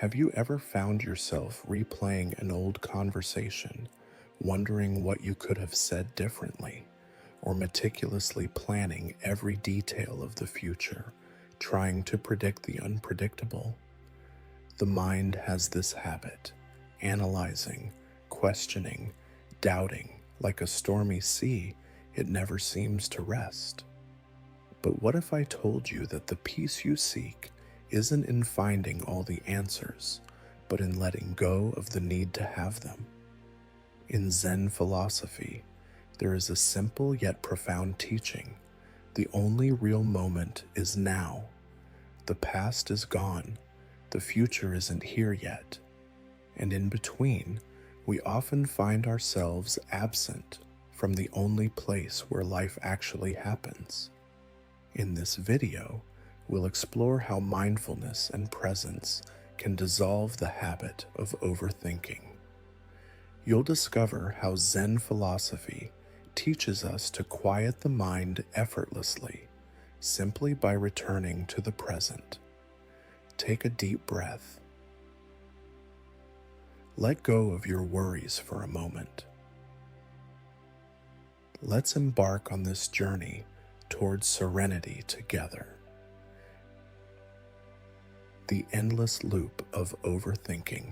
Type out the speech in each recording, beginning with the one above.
Have you ever found yourself replaying an old conversation, wondering what you could have said differently, or meticulously planning every detail of the future, trying to predict the unpredictable? The mind has this habit, analyzing, questioning, doubting. Like a stormy sea, it never seems to rest. But what if I told you that the peace you seek isn't in finding all the answers, but in letting go of the need to have them? In Zen philosophy, there is a simple yet profound teaching. The only real moment is now. The past is gone. The future isn't here yet. And in between, we often find ourselves absent from the only place where life actually happens. In this video, we'll explore how mindfulness and presence can dissolve the habit of overthinking. You'll discover how Zen philosophy teaches us to quiet the mind effortlessly, simply by returning to the present. Take a deep breath. Let go of your worries for a moment. Let's embark on this journey towards serenity together. The endless loop of overthinking.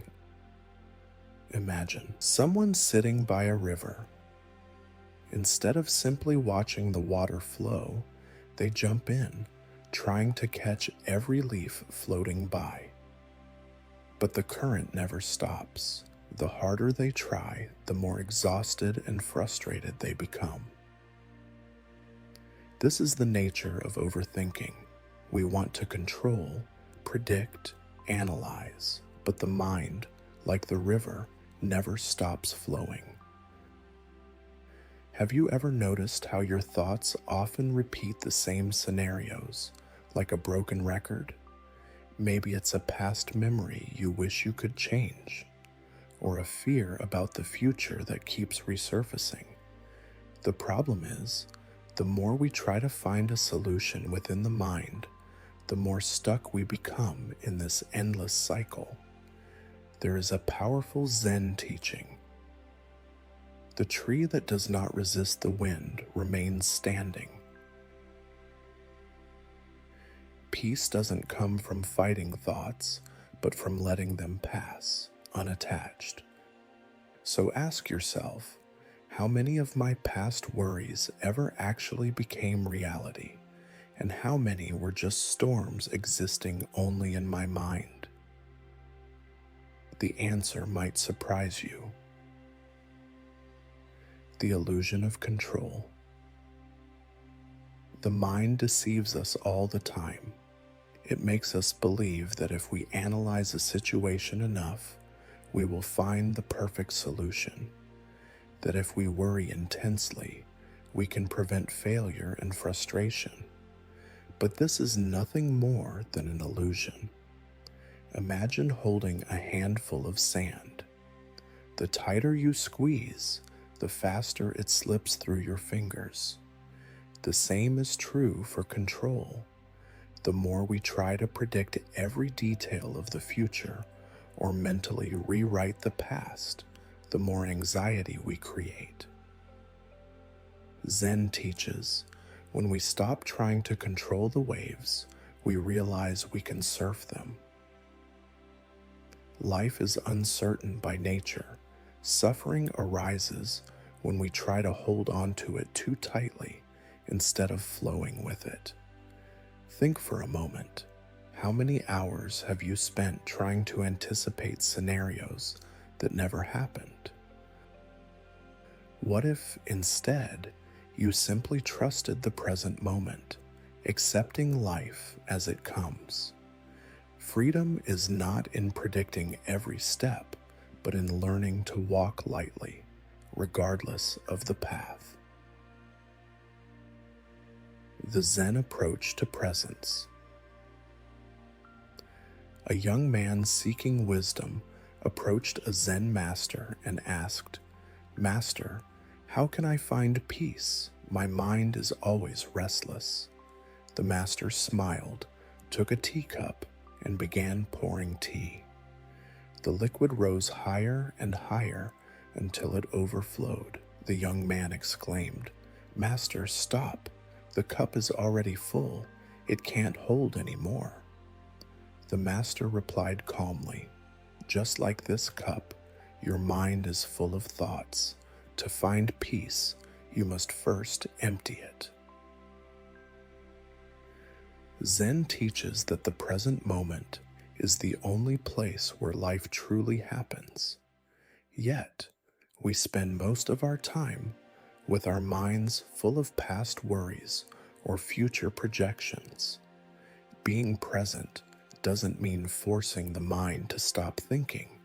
Imagine someone sitting by a river. Instead of simply watching the water flow, they jump in, trying to catch every leaf floating by. But the current never stops. The harder they try, the more exhausted and frustrated they become. This is the nature of overthinking. We want to control, predict, analyze, but the mind, like the river, never stops flowing. Have you ever noticed how your thoughts often repeat the same scenarios, like a broken record? Maybe it's a past memory you wish you could change, or a fear about the future that keeps resurfacing. The problem is, the more we try to find a solution within the mind, the more stuck we become in this endless cycle. There is a powerful Zen teaching. The tree that does not resist the wind remains standing. Peace doesn't come from fighting thoughts, but from letting them pass, unattached. So ask yourself, how many of my past worries ever actually became reality, and how many were just storms existing only in my mind? The answer might surprise you. The illusion of control. The mind deceives us all the time. It makes us believe that if we analyze a situation enough, we will find the perfect solution. That if we worry intensely, we can prevent failure and frustration. But this is nothing more than an illusion. Imagine holding a handful of sand. The tighter you squeeze, the faster it slips through your fingers. The same is true for control. The more we try to predict every detail of the future or mentally rewrite the past, the more anxiety we create. Zen teaches, when we stop trying to control the waves, we realize we can surf them. Life is uncertain by nature. Suffering arises when we try to hold on to it too tightly instead of flowing with it. Think for a moment. How many hours have you spent trying to anticipate scenarios that never happened? What if, instead, you simply trusted the present moment, accepting life as it comes? Freedom is not in predicting every step, but in learning to walk lightly, regardless of the path. The Zen approach to presence. A young man seeking wisdom approached a Zen master and asked, "Master, how can I find peace? My mind is always restless." The master smiled, took a teacup, and began pouring tea. The liquid rose higher and higher until it overflowed. The young man exclaimed, "Master, stop! The cup is already full. It can't hold any more." The master replied calmly, "Just like this cup, your mind is full of thoughts. To find peace, you must first empty it." Zen teaches that the present moment is the only place where life truly happens. Yet, we spend most of our time with our minds full of past worries or future projections. Being present doesn't mean forcing the mind to stop thinking.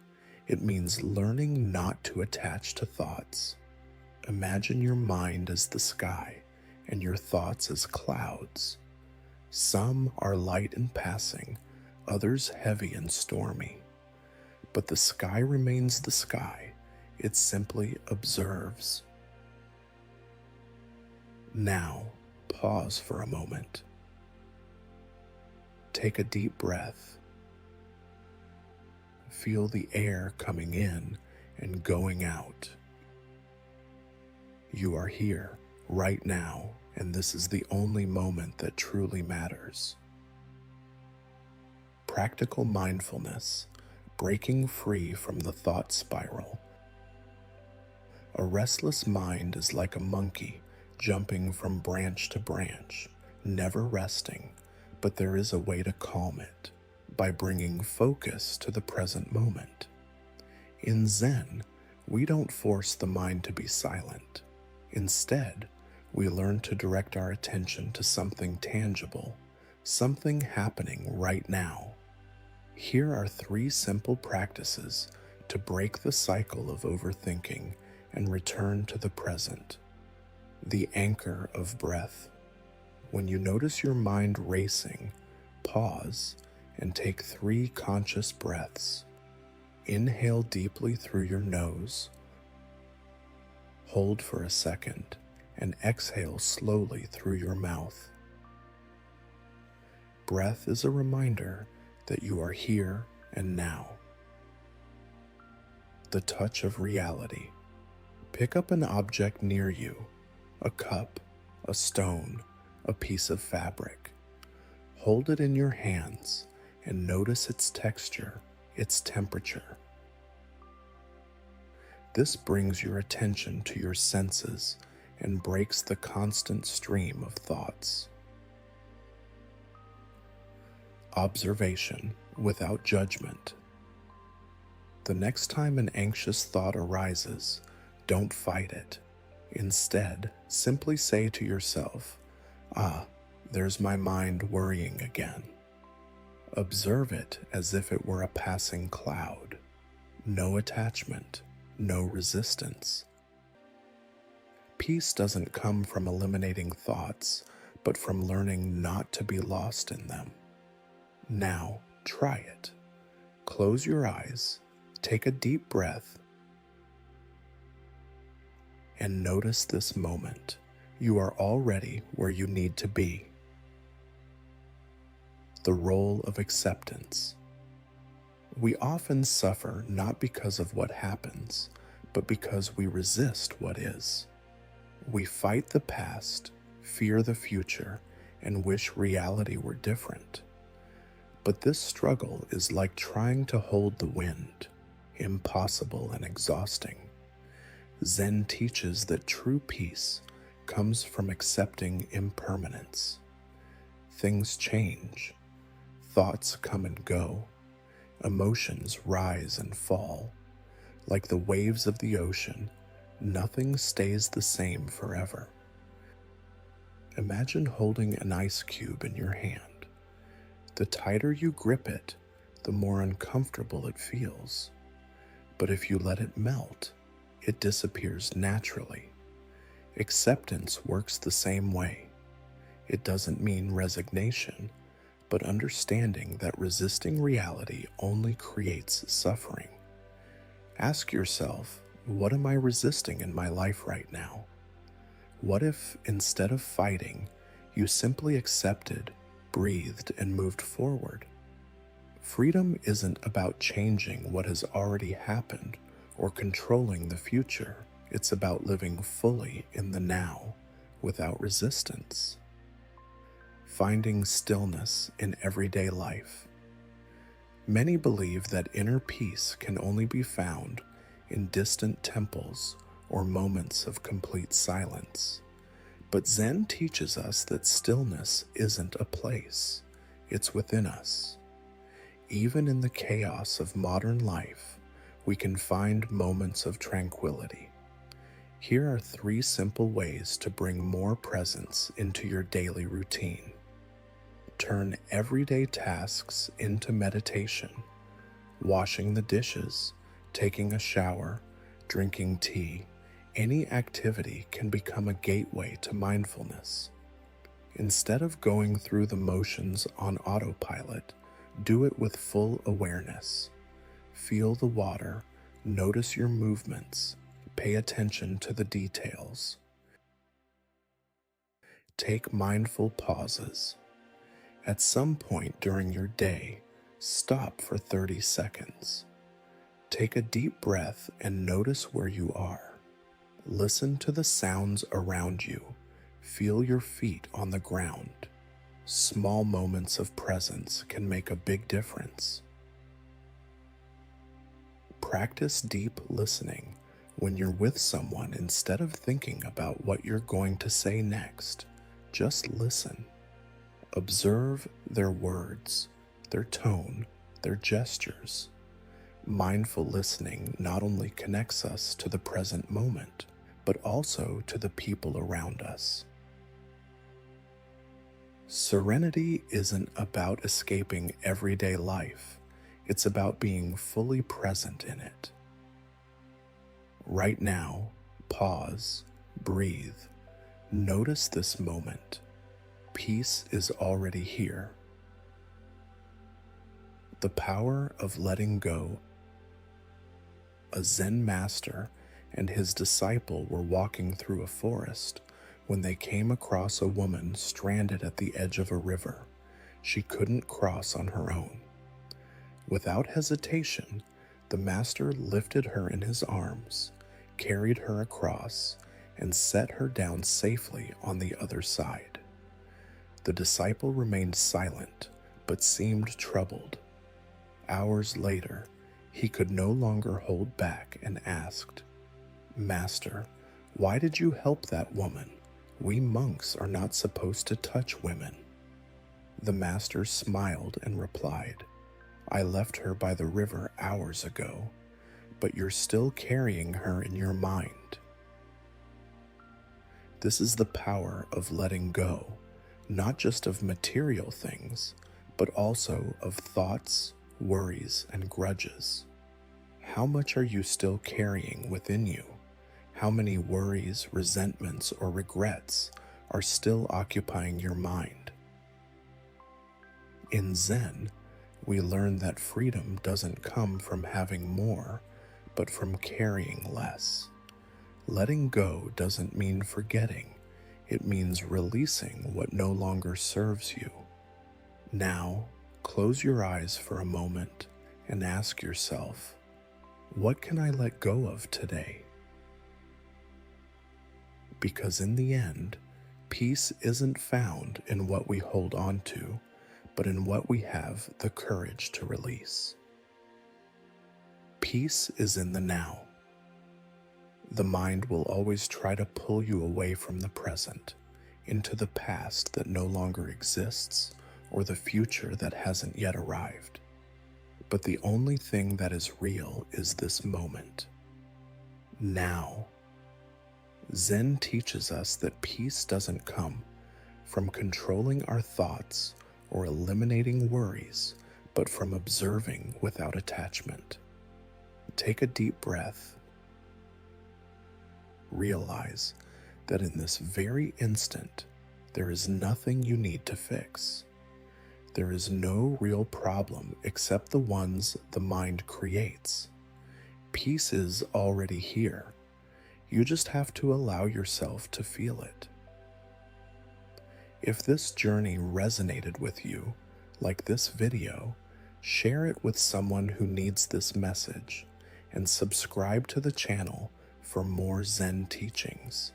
It means learning not to attach to thoughts. Imagine your mind as the sky and your thoughts as clouds. Some are light and passing, others heavy and stormy. But the sky remains the sky. It simply observes. Now, pause for a moment. Take a deep breath. Feel the air coming in and going out. You are here, right now, and this is the only moment that truly matters. Practical mindfulness, breaking free from the thought spiral. A restless mind is like a monkey jumping from branch to branch, never resting, but there is a way to calm it by bringing focus to the present moment. In Zen, we don't force the mind to be silent. Instead, we learn to direct our attention to something tangible, something happening right now. Here are 3 simple practices to break the cycle of overthinking and return to the present. The anchor of breath. When you notice your mind racing, pause and take 3 conscious breaths. Inhale deeply through your nose, hold for a second, and exhale slowly through your mouth. Breath is a reminder that you are here and now. The touch of reality. Pick up an object near you, a cup, a stone, a piece of fabric. Hold it in your hands and notice its texture, its temperature. This brings your attention to your senses and breaks the constant stream of thoughts. Observation without judgment. The next time an anxious thought arises, don't fight it. Instead, simply say to yourself, "Ah, there's my mind worrying again." Observe it as if it were a passing cloud. No attachment, no resistance. Peace doesn't come from eliminating thoughts, but from learning not to be lost in them. Now, try it. Close your eyes, take a deep breath, and notice this moment. You are already where you need to be. The role of acceptance. We often suffer not because of what happens, but because we resist what is. We fight the past, fear the future, and wish reality were different. But this struggle is like trying to hold the wind, impossible and exhausting. Zen teaches that true peace comes from accepting impermanence. Things change, thoughts come and go, emotions rise and fall. Like the waves of the ocean, nothing stays the same forever. Imagine holding an ice cube in your hand. The tighter you grip it, the more uncomfortable it feels. But if you let it melt, it disappears naturally. Acceptance works the same way. It doesn't mean resignation, but understanding that resisting reality only creates suffering. Ask yourself, what am I resisting in my life right now? What if, instead of fighting, you simply accepted, breathed, and moved forward? Freedom isn't about changing what has already happened or controlling the future. It's about living fully in the now without resistance. Finding stillness in everyday life. Many believe that inner peace can only be found in distant temples or moments of complete silence. But Zen teaches us that stillness isn't a place, it's within us. Even in the chaos of modern life, we can find moments of tranquility. Here are 3 simple ways to bring more presence into your daily routine. Turn everyday tasks into meditation. Washing the dishes, taking a shower, drinking tea, any activity can become a gateway to mindfulness. Instead of going through the motions on autopilot, do it with full awareness. Feel the water, notice your movements, pay attention to the details. Take mindful pauses. At some point during your day, stop for 30 seconds. Take a deep breath and notice where you are. Listen to the sounds around you. Feel your feet on the ground. Small moments of presence can make a big difference. Practice deep listening when you're with someone. Instead of thinking about what you're going to say next, just listen. Observe their words, their tone, their gestures. Mindful listening not only connects us to the present moment, but also to the people around us. Serenity isn't about escaping everyday life. It's about being fully present in it. Right now, pause, breathe, notice this moment. Peace is already here. The power of letting go. A Zen master and his disciple were walking through a forest when they came across a woman stranded at the edge of a river. She couldn't cross on her own. Without hesitation, the master lifted her in his arms, carried her across, and set her down safely on the other side. The disciple remained silent, but seemed troubled. Hours later, he could no longer hold back and asked, "Master, why did you help that woman? We monks are not supposed to touch women." The master smiled and replied, "I left her by the river hours ago, but you're still carrying her in your mind." This is the power of letting go, not just of material things, but also of thoughts, worries, and grudges. How much are you still carrying within you? How many worries, resentments, or regrets are still occupying your mind? In Zen, we learn that freedom doesn't come from having more, but from carrying less. Letting go doesn't mean forgetting. It means releasing what no longer serves you. Now, close your eyes for a moment and ask yourself, what can I let go of today? Because in the end, peace isn't found in what we hold on to, but in what we have the courage to release. Peace is in the now. The mind will always try to pull you away from the present, into the past that no longer exists, or the future that hasn't yet arrived. But the only thing that is real is this moment. Now. Zen teaches us that peace doesn't come from controlling our thoughts or eliminating worries, but from observing without attachment. Take a deep breath. Realize that in this very instant, there is nothing you need to fix. There is no real problem except the ones the mind creates. Peace is already here. You just have to allow yourself to feel it. If this journey resonated with you, like this video, Share it with someone who needs this message, and subscribe to the channel for more Zen teachings.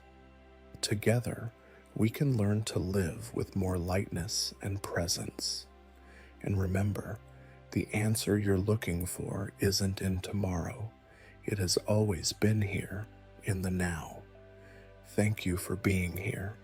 Together, we can learn to live with more lightness and presence. And remember, the answer you're looking for isn't in tomorrow. It has always been here in the now. Thank you for being here.